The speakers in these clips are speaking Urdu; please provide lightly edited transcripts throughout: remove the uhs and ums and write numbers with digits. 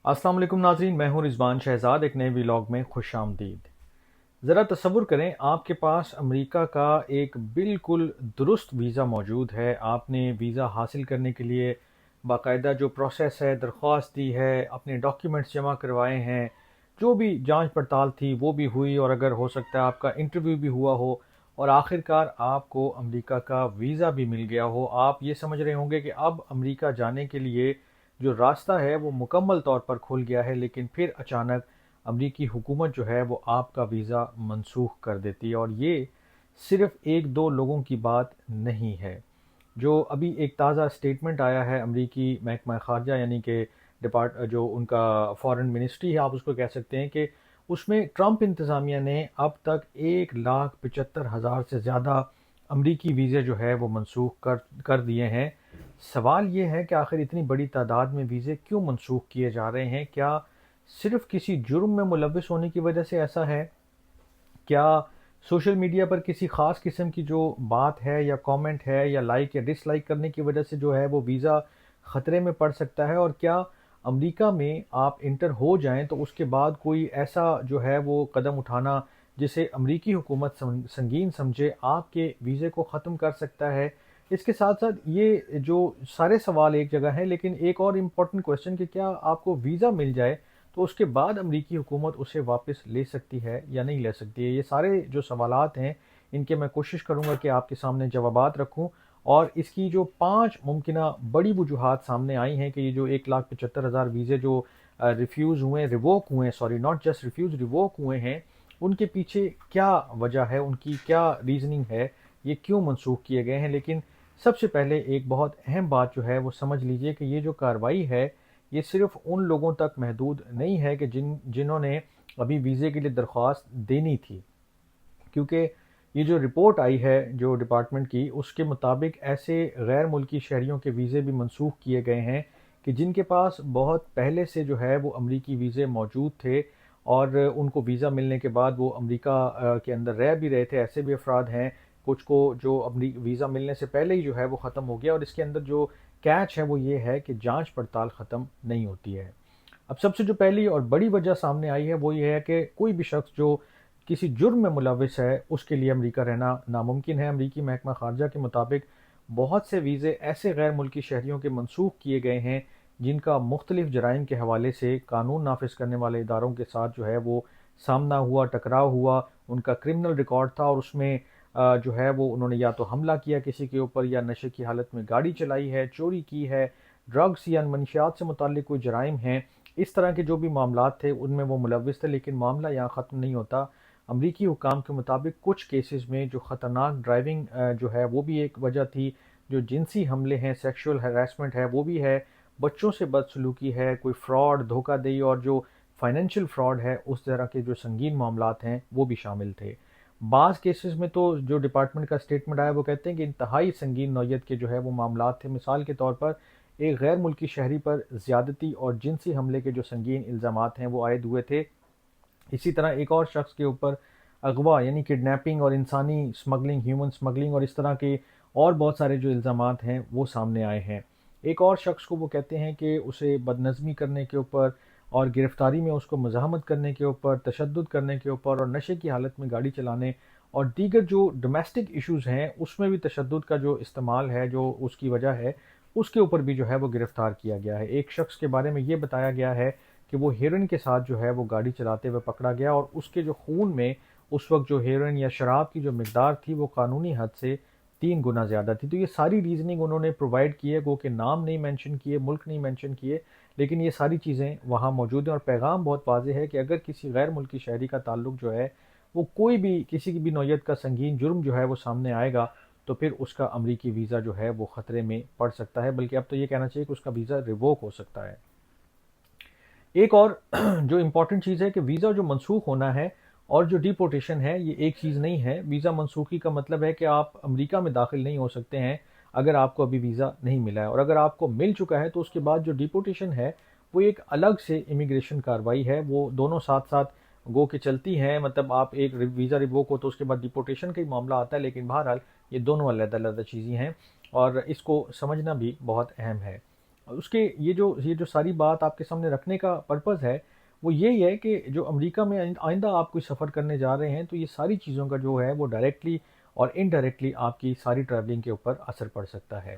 السلام علیکم ناظرین، میں ہوں رضوان شہزاد، ایک نئے ولاگ میں خوش آمدید۔ ذرا تصور کریں آپ کے پاس امریکہ کا ایک بالکل درست ویزا موجود ہے۔ آپ نے ویزا حاصل کرنے کے لیے باقاعدہ جو پروسیس ہے، درخواست دی ہے، اپنے ڈاکیومنٹس جمع کروائے ہیں، جو بھی جانچ پڑتال تھی وہ بھی ہوئی، اور اگر ہو سکتا ہے آپ کا انٹرویو بھی ہوا ہو، اور آخر کار آپ کو امریکہ کا ویزا بھی مل گیا ہو۔ آپ یہ سمجھ رہے ہوں گے کہ اب امریکہ جانے کے لیے جو راستہ ہے وہ مکمل طور پر کھل گیا ہے، لیکن پھر اچانک امریکی حکومت جو ہے وہ آپ کا ویزا منسوخ کر دیتی ہے۔ اور یہ صرف ایک دو لوگوں کی بات نہیں ہے۔ جو ابھی ایک تازہ سٹیٹمنٹ آیا ہے امریکی محکمہ خارجہ، یعنی کہ جو ان کا فارن منسٹری ہے آپ اس کو کہہ سکتے ہیں، کہ اس میں ٹرمپ انتظامیہ نے اب تک 1,75,000 سے زیادہ امریکی ویزے جو ہے وہ منسوخ کر دیے ہیں۔ سوال یہ ہے کہ آخر اتنی بڑی تعداد میں ویزے کیوں منسوخ کیے جا رہے ہیں؟ کیا صرف کسی جرم میں ملوث ہونے کی وجہ سے ایسا ہے؟ کیا سوشل میڈیا پر کسی خاص قسم کی جو بات ہے یا کامنٹ ہے یا لائک یا ڈس لائک کرنے کی وجہ سے جو ہے وہ ویزا خطرے میں پڑ سکتا ہے؟ اور کیا امریکہ میں آپ انٹر ہو جائیں تو اس کے بعد کوئی ایسا جو ہے وہ قدم اٹھانا جسے امریکی حکومت سنگین سمجھے آپ کے ویزے کو ختم کر سکتا ہے؟ اس کے ساتھ ساتھ یہ جو سارے سوال ایک جگہ ہیں، لیکن ایک اور امپورٹنٹ کویسچن کہ کیا آپ کو ویزا مل جائے تو اس کے بعد امریکی حکومت اسے واپس لے سکتی ہے یا نہیں لے سکتی ہے؟ یہ سارے جو سوالات ہیں ان کے میں کوشش کروں گا کہ آپ کے سامنے جوابات رکھوں، اور اس کی جو 5 ممکنہ بڑی وجوہات سامنے آئی ہیں کہ یہ جو 1,75,000 ویزے جو ریووک ہوئے ہیں، sorry not just refuse, revoke ہوئے ہیں، ان کے پیچھے کیا وجہ ہے، ان کی کیا ریزننگ ہے، یہ کیوں منسوخ کیے گئے ہیں۔ لیکن سب سے پہلے ایک بہت اہم بات جو ہے وہ سمجھ لیجئے کہ یہ جو کارروائی ہے یہ صرف ان لوگوں تک محدود نہیں ہے کہ جنہوں نے ابھی ویزے کے لیے درخواست دینی تھی، کیونکہ یہ جو رپورٹ آئی ہے جو ڈپارٹمنٹ کی، اس کے مطابق ایسے غیر ملکی شہریوں کے ویزے بھی منسوخ کیے گئے ہیں کہ جن کے پاس بہت پہلے سے جو ہے وہ امریکی ویزے موجود تھے، اور ان کو ویزا ملنے کے بعد وہ امریکہ کے اندر رہ بھی رہے تھے۔ ایسے بھی افراد ہیں کچھ کو جو ویزا ملنے سے پہلے ہی جو ہے وہ ختم ہو گیا، اور اس کے اندر جو کیچ ہے وہ یہ ہے کہ جانچ پڑتال ختم نہیں ہوتی ہے۔ اب سب سے جو پہلی اور بڑی وجہ سامنے آئی ہے وہ یہ ہے کہ کوئی بھی شخص جو کسی جرم میں ملوث ہے اس کے لیے امریکہ رہنا ناممکن ہے۔ امریکی محکمہ خارجہ کے مطابق بہت سے ویزے ایسے غیر ملکی شہریوں کے منسوخ کیے گئے ہیں جن کا مختلف جرائم کے حوالے سے قانون نافذ کرنے والے اداروں کے ساتھ جو ہے وہ سامنا ہوا، ٹکراؤ ہوا، ان کا کرمنل ریکارڈ تھا، اور اس میں جو ہے وہ انہوں نے یا تو حملہ کیا کسی کے اوپر، یا نشے کی حالت میں گاڑی چلائی ہے، چوری کی ہے، ڈرگس یا منشیات سے متعلق کوئی جرائم ہیں۔ اس طرح کے جو بھی معاملات تھے ان میں وہ ملوث تھے، لیکن معاملہ یہاں ختم نہیں ہوتا۔ امریکی حکام کے مطابق کچھ کیسز میں جو خطرناک ڈرائیونگ جو ہے وہ بھی ایک وجہ تھی، جو جنسی حملے ہیں، سیکشول ہراسمنٹ ہے وہ بھی ہے، بچوں سے بدسلوکی ہے، کوئی فراڈ، دھوکہ دہی، اور جو فائنینشیل فراڈ ہے، اس طرح کے جو سنگین معاملات ہیں وہ بھی شامل تھے۔ بعض کیسز میں تو جو ڈپارٹمنٹ کا سٹیٹمنٹ آیا وہ کہتے ہیں کہ انتہائی سنگین نوعیت کے جو ہے وہ معاملات تھے۔ مثال کے طور پر ایک غیر ملکی شہری پر زیادتی اور جنسی حملے کے جو سنگین الزامات ہیں وہ عائد ہوئے تھے۔ اسی طرح ایک اور شخص کے اوپر اغوا یعنی کڈنیپنگ اور انسانی سمگلنگ، ہیومن سمگلنگ، اور اس طرح کے اور بہت سارے جو الزامات ہیں وہ سامنے آئے ہیں۔ ایک اور شخص کو وہ کہتے ہیں کہ اسے بدنظمی کرنے کے اوپر اور گرفتاری میں اس کو مزاحمت کرنے کے اوپر، تشدد کرنے کے اوپر، اور نشے کی حالت میں گاڑی چلانے اور دیگر جو ڈومیسٹک ایشوز ہیں اس میں بھی تشدد کا جو استعمال ہے جو اس کی وجہ ہے، اس کے اوپر بھی جو ہے وہ گرفتار کیا گیا ہے۔ ایک شخص کے بارے میں یہ بتایا گیا ہے کہ وہ ہیروئن کے ساتھ جو ہے وہ گاڑی چلاتے ہوئے پکڑا گیا، اور اس کے جو خون میں اس وقت جو ہیروئن یا شراب کی جو مقدار تھی وہ قانونی حد سے 3 گنا زیادہ تھی۔ تو یہ ساری ریزننگ انہوں نے پرووائڈ کی ہے، گو کہ نام نہیں مینشن کیے، ملک نہیں مینشن کیے، لیکن یہ ساری چیزیں وہاں موجود ہیں، اور پیغام بہت واضح ہے کہ اگر کسی غیر ملکی شہری کا تعلق جو ہے وہ کوئی بھی کسی کی بھی نوعیت کا سنگین جرم جو ہے وہ سامنے آئے گا تو پھر اس کا امریکی ویزا جو ہے وہ خطرے میں پڑ سکتا ہے، بلکہ اب تو یہ کہنا چاہیے کہ اس کا ویزا ریووک ہو سکتا ہے۔ ایک اور جو امپورٹنٹ چیز ہے کہ ویزا جو منسوخ ہونا ہے اور جو ڈیپورٹیشن ہے یہ ایک چیز نہیں ہے۔ ویزا منسوخی کا مطلب ہے کہ آپ امریکہ میں داخل نہیں ہو سکتے ہیں اگر آپ کو ابھی ویزا نہیں ملا ہے، اور اگر آپ کو مل چکا ہے تو اس کے بعد جو ڈیپورٹیشن ہے وہ ایک الگ سے امیگریشن کارروائی ہے، وہ دونوں ساتھ ساتھ گو کے چلتی ہیں۔ مطلب آپ ایک ویزا ریووک ہو تو اس کے بعد ڈیپورٹیشن کا ہی معاملہ آتا ہے، لیکن بہرحال یہ دونوں علیحدہ علیحدہ چیزیں ہیں اور اس کو سمجھنا بھی بہت اہم ہے۔ اس کے یہ جو ساری بات آپ کے سامنے رکھنے کا پرپز ہے وہ یہی ہے کہ جو امریکہ میں آئندہ آپ کوئی سفر کرنے جا رہے ہیں تو یہ ساری چیزوں کا جو ہے وہ ڈائریکٹلی اور انڈائریکٹلی آپ کی ساری ٹریولنگ کے اوپر اثر پڑ سکتا ہے۔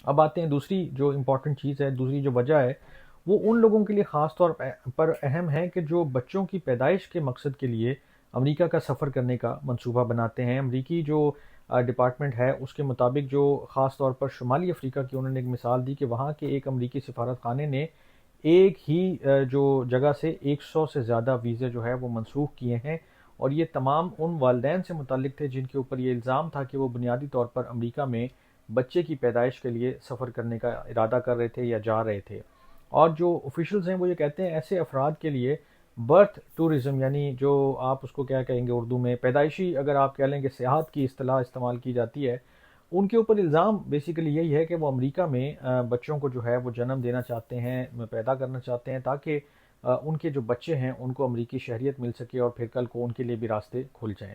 اب آتے ہیں دوسری جو امپورٹنٹ چیز ہے، دوسری جو وجہ ہے، وہ ان لوگوں کے لیے خاص طور پر اہم ہے کہ جو بچوں کی پیدائش کے مقصد کے لیے امریکہ کا سفر کرنے کا منصوبہ بناتے ہیں۔ امریکی جو ڈپارٹمنٹ ہے اس کے مطابق جو خاص طور پر شمالی افریقہ کی انہوں نے ایک مثال دی کہ وہاں کے ایک امریکی سفارت خانے نے ایک ہی جو جگہ سے 100 سے زیادہ ویزے جو ہے وہ منسوخ کیے ہیں، اور یہ تمام ان والدین سے متعلق تھے جن کے اوپر یہ الزام تھا کہ وہ بنیادی طور پر امریکہ میں بچے کی پیدائش کے لیے سفر کرنے کا ارادہ کر رہے تھے یا جا رہے تھے۔ اور جو آفیشلز ہیں وہ یہ کہتے ہیں ایسے افراد کے لیے برتھ ٹورزم، یعنی جو آپ اس کو کیا کہیں گے اردو میں، پیدائشی اگر آپ کہہ لیں کہ سیاحت کی اصطلاح استعمال کی جاتی ہے، ان کے اوپر الزام بیسیکلی یہی ہے کہ وہ امریکہ میں بچوں کو جو ہے وہ جنم دینا چاہتے ہیں، پیدا کرنا چاہتے ہیں، تاکہ ان کے جو بچے ہیں ان کو امریکی شہریت مل سکے اور پھر کل کو ان کے لیے بھی راستے کھل جائیں۔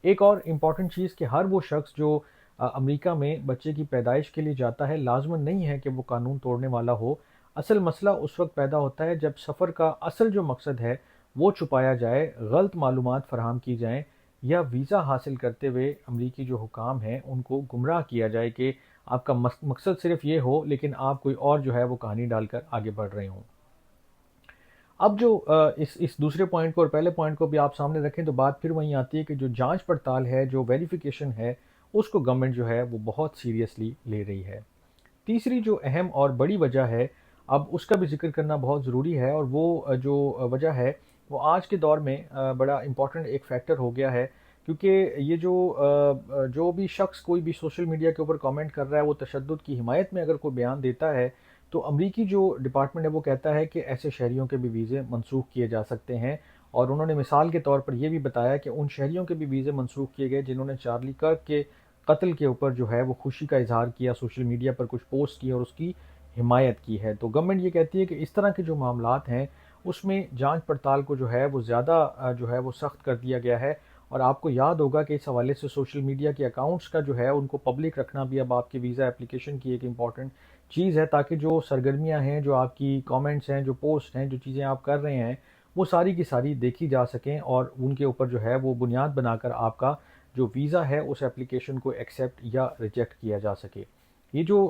ایک اور امپورٹنٹ چیز کہ ہر وہ شخص جو امریکہ میں بچے کی پیدائش کے لیے جاتا ہے لازماً نہیں ہے کہ وہ قانون توڑنے والا ہو۔ اصل مسئلہ اس وقت پیدا ہوتا ہے جب سفر کا اصل جو مقصد ہے وہ چھپایا جائے، غلط معلومات فراہم کی جائیں، یا ویزا حاصل کرتے ہوئے امریکی جو حکام ہیں ان کو گمراہ کیا جائے کہ آپ کا مقصد صرف یہ ہو لیکن آپ کوئی اور جو ہے وہ کہانی ڈال کر آگے بڑھ رہے ہوں۔ اب جو اس دوسرے پوائنٹ کو اور پہلے پوائنٹ کو بھی آپ سامنے رکھیں تو بات پھر وہیں آتی ہے کہ جو جانچ پڑتال ہے، جو ویریفیکیشن ہے، اس کو گورنمنٹ جو ہے وہ بہت سیریسلی لے رہی ہے۔ تیسری جو اہم اور بڑی وجہ ہے، اب اس کا بھی ذکر کرنا بہت ضروری ہے، اور وہ جو وجہ ہے وہ آج کے دور میں بڑا امپورٹنٹ ایک فیکٹر ہو گیا ہے، کیونکہ یہ جو بھی شخص کوئی بھی سوشل میڈیا کے اوپر کامنٹ کر رہا ہے وہ تشدد کی حمایت میں اگر کوئی بیان دیتا ہے تو امریکی جو ڈپارٹمنٹ ہے وہ کہتا ہے کہ ایسے شہریوں کے بھی ویزے منسوخ کیے جا سکتے ہیں، اور انہوں نے مثال کے طور پر یہ بھی بتایا کہ ان شہریوں کے بھی ویزے منسوخ کیے گئے جنہوں نے چارلی کرک کے قتل کے اوپر جو ہے وہ خوشی کا اظہار کیا، سوشل میڈیا پر کچھ پوسٹ کی اور اس کی حمایت کی ہے۔ تو گورنمنٹ یہ کہتی ہے کہ اس طرح کے جو معاملات ہیں اس میں جانچ پڑتال کو جو ہے وہ زیادہ جو ہے وہ سخت کر دیا گیا ہے، اور آپ کو یاد ہوگا کہ اس حوالے سے سوشل میڈیا کے اکاؤنٹس کا جو ہے ان کو پبلک رکھنا بھی اب آپ کی ویزا اپلیکیشن کی ایک امپورٹنٹ چیز ہے، تاکہ جو سرگرمیاں ہیں، جو آپ کی کامنٹس ہیں، جو پوسٹ ہیں، جو چیزیں آپ کر رہے ہیں وہ ساری کی ساری دیکھی جا سکیں، اور ان کے اوپر جو ہے وہ بنیاد بنا کر آپ کا جو ویزا ہے اس اپلیکیشن کو ایکسیپٹ یا ریجیکٹ کیا جا سکے۔ یہ جو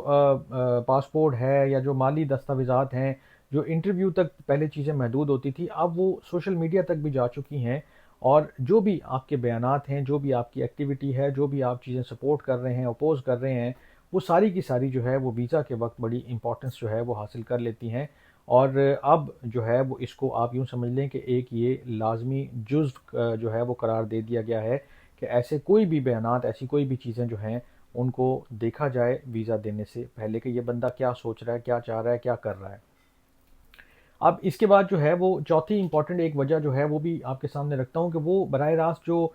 پاسپورٹ ہے یا جو مالی دستاویزات ہیں، جو انٹرویو تک پہلے چیزیں محدود ہوتی تھی، اب وہ سوشل میڈیا تک بھی جا چکی ہیں، اور جو بھی آپ کے بیانات ہیں، جو بھی آپ کی ایکٹیویٹی ہے، جو بھی آپ چیزیں سپورٹ کر رہے ہیں، اپوز کر رہے ہیں، وہ ساری کی ساری جو ہے وہ ویزا کے وقت بڑی امپورٹنس جو ہے وہ حاصل کر لیتی ہیں، اور اب جو ہے وہ اس کو آپ یوں سمجھ لیں کہ ایک یہ لازمی جزو جو ہے وہ قرار دے دیا گیا ہے کہ ایسے کوئی بھی بیانات، ایسی کوئی بھی چیزیں جو ہیں ان کو دیکھا جائے ویزا دینے سے پہلے کہ یہ بندہ کیا سوچ رہا ہے، کیا چاہ رہا ہے، کیا کر رہا ہے۔ اب اس کے بعد جو ہے وہ چوتھی امپورٹنٹ ایک وجہ جو ہے وہ بھی آپ کے سامنے رکھتا ہوں کہ وہ براہ راست جو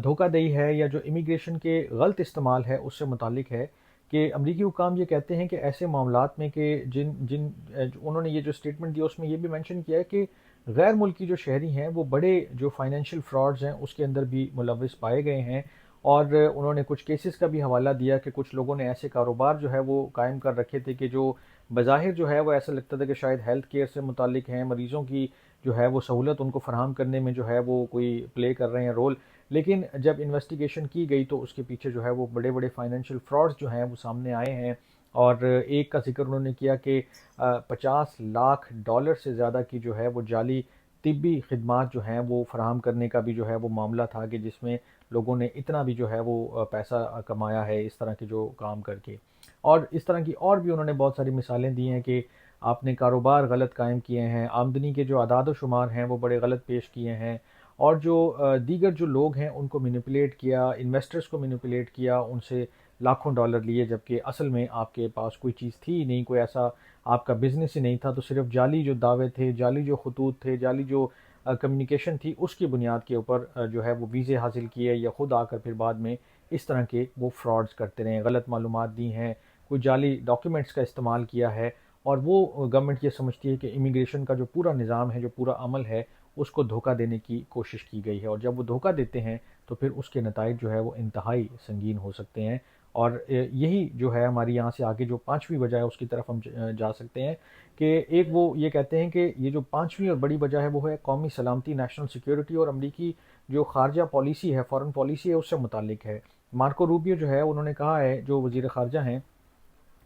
دھوکہ دہی ہے یا جو امیگریشن کے غلط استعمال ہے اس سے متعلق ہے، کہ امریکی حکام یہ کہتے ہیں کہ ایسے معاملات میں کہ انہوں نے یہ جو اسٹیٹمنٹ دیا اس میں یہ بھی مینشن کیا ہے کہ غیر ملکی جو شہری ہیں وہ بڑے جو فائنینشیل فراڈز ہیں اس کے اندر بھی ملوث پائے گئے ہیں، اور انہوں نے کچھ کیسز کا بھی حوالہ دیا کہ کچھ لوگوں نے ایسے کاروبار جو ہے وہ قائم کر رکھے تھے کہ جو بظاہر جو ہے وہ ایسا لگتا تھا کہ شاید ہیلتھ کیئر سے متعلق ہیں، مریضوں کی جو ہے وہ سہولت ان کو فراہم کرنے میں جو ہے وہ کوئی پلے کر رہے ہیں رول، لیکن جب انویسٹیگیشن کی گئی تو اس کے پیچھے جو ہے وہ بڑے بڑے فائنینشیل فراڈز جو ہیں وہ سامنے آئے ہیں، اور ایک کا ذکر انہوں نے کیا کہ 50 لاکھ ڈالر سے زیادہ کی جو ہے وہ جعلی طبی خدمات جو ہیں وہ فراہم کرنے کا بھی جو ہے وہ معاملہ تھا، کہ جس میں لوگوں نے اتنا بھی جو ہے وہ پیسہ کمایا ہے اس طرح کے جو کام کر کے، اور اس طرح کی اور بھی انہوں نے بہت ساری مثالیں دی ہیں کہ آپ نے کاروبار غلط قائم کیے ہیں، آمدنی کے جو اعداد و شمار ہیں وہ بڑے غلط پیش کیے ہیں، اور جو دیگر جو لوگ ہیں ان کو مینیپولیٹ کیا، انویسٹرز کو مینیپولیٹ کیا، ان سے لاکھوں ڈالر لیے، جبکہ اصل میں آپ کے پاس کوئی چیز تھی ہی نہیں، کوئی ایسا آپ کا بزنس ہی نہیں تھا، تو صرف جعلی جو دعوے تھے، جعلی جو خطوط تھے، جعلی جو کمیونیکیشن تھی، اس کی بنیاد کے اوپر جو ہے وہ ویزے حاصل کیے، یا خود آ کر پھر بعد میں اس طرح کے وہ فراڈز کرتے رہے، غلط معلومات دی ہیں، کوئی جعلی ڈاکیومنٹس کا استعمال کیا ہے، اور وہ گورنمنٹ یہ سمجھتی ہے کہ امیگریشن کا جو پورا نظام ہے، جو پورا عمل ہے، اس کو دھوکہ دینے کی کوشش کی گئی ہے، اور جب وہ دھوکہ دیتے ہیں تو پھر اس کے نتائج جو ہے وہ انتہائی سنگین ہو سکتے ہیں، اور یہی جو ہے ہماری یہاں سے آگے جو پانچویں وجہ ہے اس کی طرف ہم جا سکتے ہیں کہ ایک وہ یہ کہتے ہیں کہ یہ جو پانچویں اور بڑی وجہ ہے وہ ہے قومی سلامتی، نیشنل سیکیورٹی، اور امریکی جو خارجہ پالیسی ہے، فارن پالیسی ہے، اس سے متعلق ہے۔ مارکو روبیو جو ہے انہوں نے کہا ہے، جو وزیر خارجہ ہیں،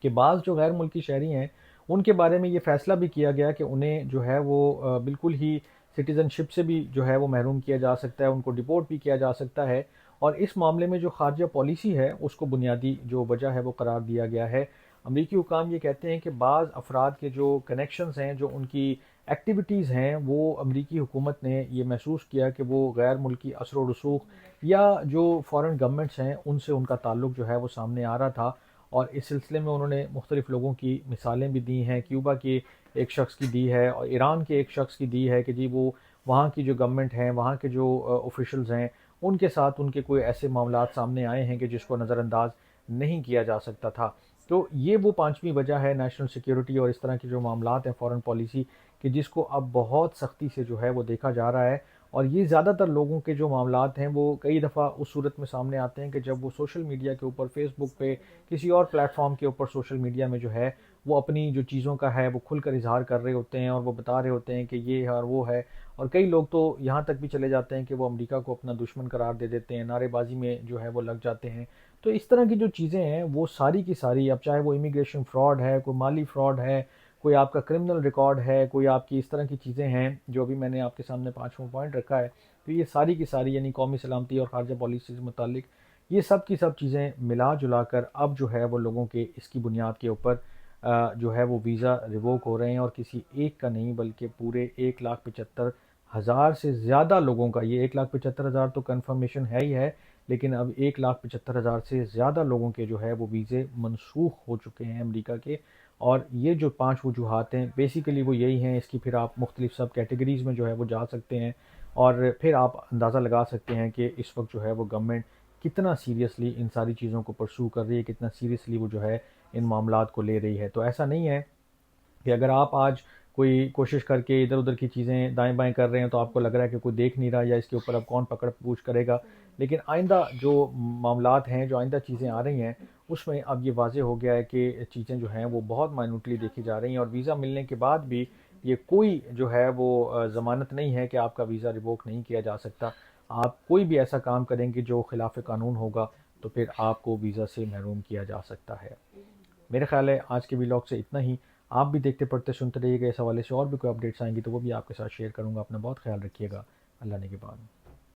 کہ بعض جو غیر ملکی شہری ہیں ان کے بارے میں یہ فیصلہ بھی کیا گیا کہ انہیں جو ہے وہ بالکل ہی سٹیزن شپ سے بھی جو ہے وہ محروم کیا جا سکتا ہے، ان کو ڈپورٹ بھی کیا جا سکتا ہے، اور اس معاملے میں جو خارجہ پالیسی ہے اس کو بنیادی جو وجہ ہے وہ قرار دیا گیا ہے۔ امریکی حکام یہ کہتے ہیں کہ بعض افراد کے جو کنیکشنز ہیں، جو ان کی ایکٹیویٹیز ہیں، وہ امریکی حکومت نے یہ محسوس کیا کہ وہ غیر ملکی اثر و رسوخ یا جو فارن گورنمنٹس ہیں ان سے ان کا تعلق جو ہے وہ سامنے آ رہا تھا، اور اس سلسلے میں انہوں نے مختلف لوگوں کی مثالیں بھی دی ہیں۔ کیوبا کے ایک شخص کی دی ہے، اور ایران کے ایک شخص کی دی ہے کہ جی وہ وہاں کی جو گورنمنٹ ہیں، وہاں کے جو آفیشلز ہیں، ان کے ساتھ ان کے کوئی ایسے معاملات سامنے آئے ہیں کہ جس کو نظر انداز نہیں کیا جا سکتا تھا۔ تو یہ وہ پانچویں وجہ ہے، نیشنل سیکیورٹی اور اس طرح کے جو معاملات ہیں فارن پالیسی، کہ جس کو اب بہت سختی سے جو ہے وہ دیکھا جا رہا ہے، اور یہ زیادہ تر لوگوں کے جو معاملات ہیں وہ کئی دفعہ اس صورت میں سامنے آتے ہیں کہ جب وہ سوشل میڈیا کے اوپر، فیس بک پہ، کسی اور پلیٹ فارم کے اوپر سوشل میڈیا میں جو ہے وہ اپنی جو چیزوں کا ہے وہ کھل کر اظہار کر رہے ہوتے ہیں، اور وہ بتا رہے ہوتے ہیں کہ یہ ہے اور وہ ہے، اور کئی لوگ تو یہاں تک بھی چلے جاتے ہیں کہ وہ امریکہ کو اپنا دشمن قرار دے دیتے ہیں، نعرے بازی میں جو ہے وہ لگ جاتے ہیں۔ تو اس طرح کی جو چیزیں ہیں وہ ساری کی ساری، اب چاہے وہ امیگریشن فراڈ ہے، کوئی مالی فراڈ ہے، کوئی آپ کا کرمنل ریکارڈ ہے، کوئی آپ کی اس طرح کی چیزیں ہیں جو ابھی میں نے آپ کے سامنے پانچواں پوائنٹ رکھا ہے، تو یہ ساری کی ساری یعنی قومی سلامتی اور خارجہ پالیسی سے متعلق یہ سب کی سب چیزیں ملا جلا کر اب جو ہے وہ لوگوں کے اس کی بنیاد کے اوپر جو ہے وہ ویزا ریووک ہو رہے ہیں، اور کسی ایک کا نہیں بلکہ پورے 1,75,000 سے زیادہ لوگوں کا، یہ 1,75,000 تو کنفرمیشن ہے ہی ہے، لیکن اب 1,75,000 سے زیادہ لوگوں کے جو ہے وہ ویزے منسوخ ہو چکے ہیں امریکہ کے۔ اور یہ جو پانچ وجوہات ہیں بیسیکلی وہ یہی ہیں، اس کی پھر آپ مختلف سب کیٹیگریز میں جو ہے وہ جا سکتے ہیں، اور پھر آپ اندازہ لگا سکتے ہیں کہ اس وقت جو ہے وہ گورنمنٹ کتنا سیریسلی ان ساری چیزوں کو پرسو کر رہی ہے، کتنا سیریسلی وہ جو ہے ان معاملات کو لے رہی ہے۔ تو ایسا نہیں ہے کہ اگر آپ آج کوئی کوشش کر کے ادھر ادھر کی چیزیں دائیں بائیں کر رہے ہیں تو آپ کو لگ رہا ہے کہ کوئی دیکھ نہیں رہا یا اس کے اوپر اب کون پکڑ پوچھ کرے گا، لیکن آئندہ جو معاملات ہیں، جو آئندہ چیزیں آ رہی ہیں، اس میں اب یہ واضح ہو گیا ہے کہ چیزیں جو ہیں وہ بہت مائنوٹلی دیکھی جا رہی ہیں، اور ویزا ملنے کے بعد بھی یہ کوئی جو ہے وہ ضمانت نہیں ہے کہ آپ کا ویزا ریووک نہیں کیا جا سکتا۔ آپ کوئی بھی ایسا کام کریں گے جو خلاف قانون ہوگا تو پھر آپ کو ویزا سے محروم کیا جا سکتا ہے۔ میرے خیال ہے آج کے ویلاگ سے اتنا ہی۔ آپ بھی دیکھتے پڑھتے سنتے رہیے گا، اس حوالے سے اور بھی کوئی اپڈیٹس آئیں گی تو وہ بھی آپ کے ساتھ شیئر کروں گا۔ اپنا بہت خیال رکھیے گا۔ اللہ نگہبان۔